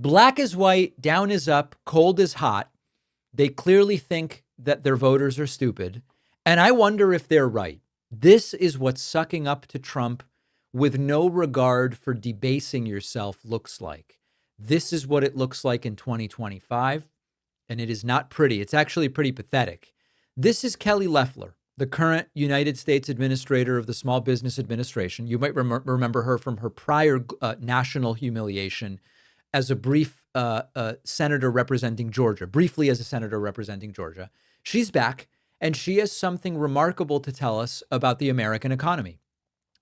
Black is white, down is up, cold is hot. They clearly think that their voters are stupid. And I wonder if they're right. This is what sucking up to Trump with no regard for debasing yourself looks like. This is what it looks like in 2025. And it is not pretty. It's actually pretty pathetic. This is Kelly Loeffler, the current United States Administrator of the Small Business Administration. You might remember her from her prior national humiliation as a brief senator representing Georgia, briefly as a senator representing Georgia. She's back, and she has something remarkable to tell us about the American economy.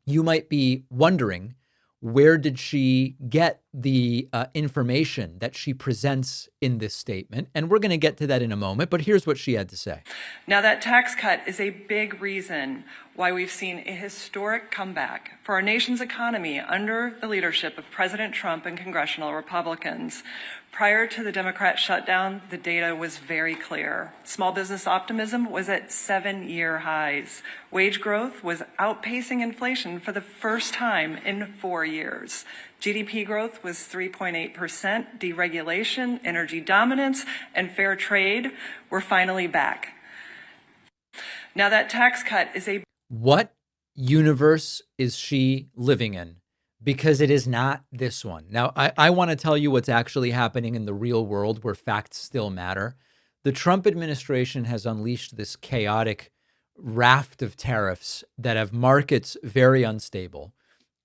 You might be wondering, where did she get the information that she presents in this statement? And we're going to get to that in a moment, but here's what she had to say. Now, that tax cut is a big reason why we've seen a historic comeback for our nation's economy under the leadership of President Trump and congressional Republicans. Prior to the Democrat shutdown, the data was very clear. Small business optimism was at 7-year highs. Wage growth was outpacing inflation for the first time in 4 years. GDP growth was 3.8%. Deregulation, energy dominance, and fair trade were finally back. Now, that tax cut is a... What universe is she living in? Because it is not this one. Now, I want to tell you what's actually happening in the real world where facts still matter. The Trump administration has unleashed this chaotic raft of tariffs that have markets very unstable.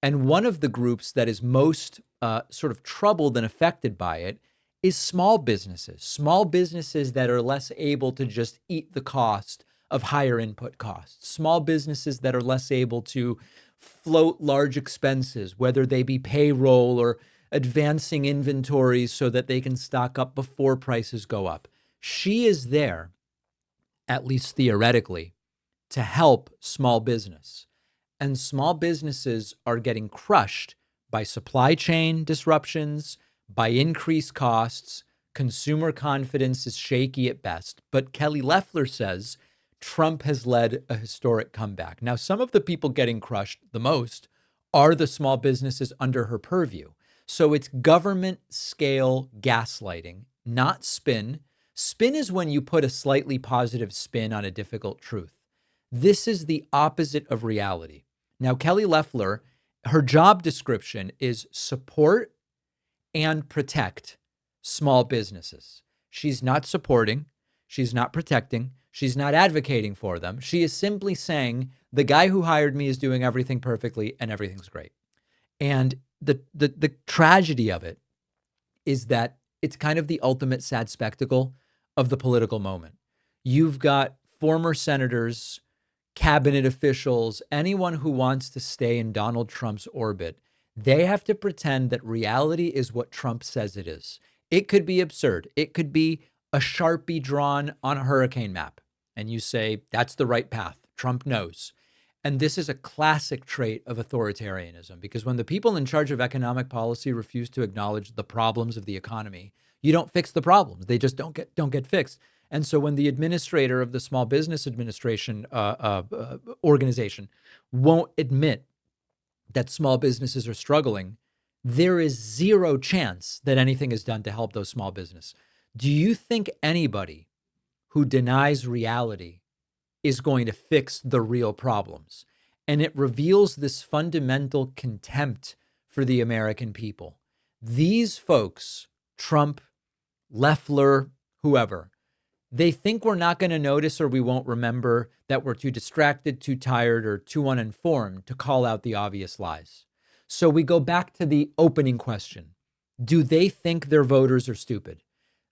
And one of the groups that is most sort of troubled and affected by it is small businesses that are less able to just eat the cost of higher input costs, small businesses that are less able to float large expenses, whether they be payroll or advancing inventories so that they can stock up before prices go up. She is there, at least theoretically, to help small business. And small businesses are getting crushed by supply chain disruptions, by increased costs. Consumer confidence is shaky at best. But Kelly Loeffler says Trump has led a historic comeback. Now, some of the people getting crushed the most are the small businesses under her purview. So it's government scale gaslighting, not spin. Spin is when you put a slightly positive spin on a difficult truth. This is the opposite of reality. Now, Kelly Loeffler, her job description is support and protect small businesses. She's not supporting. She's not protecting. She's not advocating for them. She is simply saying the guy who hired me is doing everything perfectly and everything's great. And the tragedy of it is that it's kind of the ultimate sad spectacle of the political moment. You've got former senators, cabinet officials, anyone who wants to stay in Donald Trump's orbit. They have to pretend that reality is what Trump says it is. It could be absurd. It could be a Sharpie drawn on a hurricane map. And you say, that's the right path. Trump knows. And this is a classic trait of authoritarianism, because when the people in charge of economic policy refuse to acknowledge the problems of the economy, you don't fix the problems. They just don't get fixed. And so when the administrator of the Small Business Administration organization won't admit that small businesses are struggling, there is zero chance that anything is done to help those small businesses. Do you think anybody who denies reality is going to fix the real problems? And it reveals this fundamental contempt for the American people. These folks, Trump, Loeffler, whoever, they think we're not going to notice or we won't remember, that we're too distracted, too tired, or too uninformed to call out the obvious lies. So we go back to the opening question. Do they think their voters are stupid?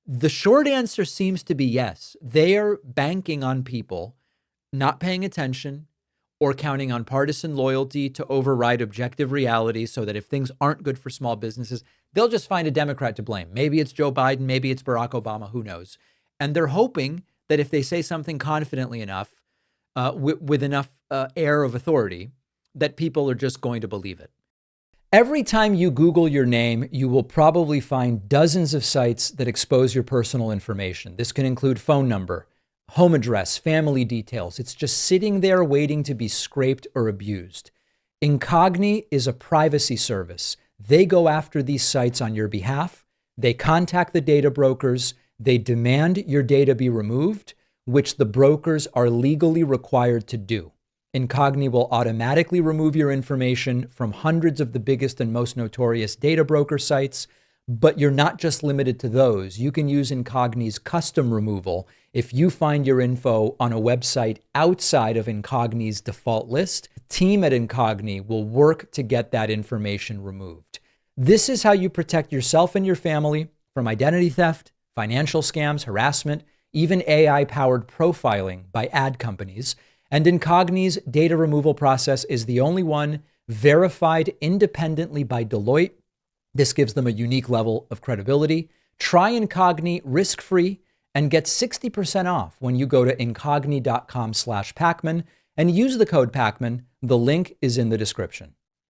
The short answer seems to be yes. They are banking on people not paying attention or counting on partisan loyalty to override objective reality, so that if things aren't good for small businesses, they'll just find a Democrat to blame. Maybe it's Joe Biden, maybe it's Barack Obama, who knows? And they're hoping that if they say something confidently enough, with enough air of authority, that people are just going to believe it. Every time you Google your name, you will probably find dozens of sites that expose your personal information. This can include phone number, home address, family details. It's just sitting there waiting to be scraped or abused. Incogni is a privacy service. They go after these sites on your behalf. They contact the data brokers. They demand your data be removed, which the brokers are legally required to do. Incogni will automatically remove your information from hundreds of the biggest and most notorious data broker sites, but you're not just limited to those. You can use Incogni's custom removal if you find your info on a website outside of Incogni's default list. The team at Incogni will work to get that information removed. This is how you protect yourself and your family from identity theft, financial scams, harassment, even AI-powered profiling by ad companies. And Incogni's data removal process is the only one verified independently by Deloitte. This gives them a unique level of credibility. Try Incogni risk-free and get 60% off when you go to incogni.com/Pakman and use the code Pakman. The link is in the description.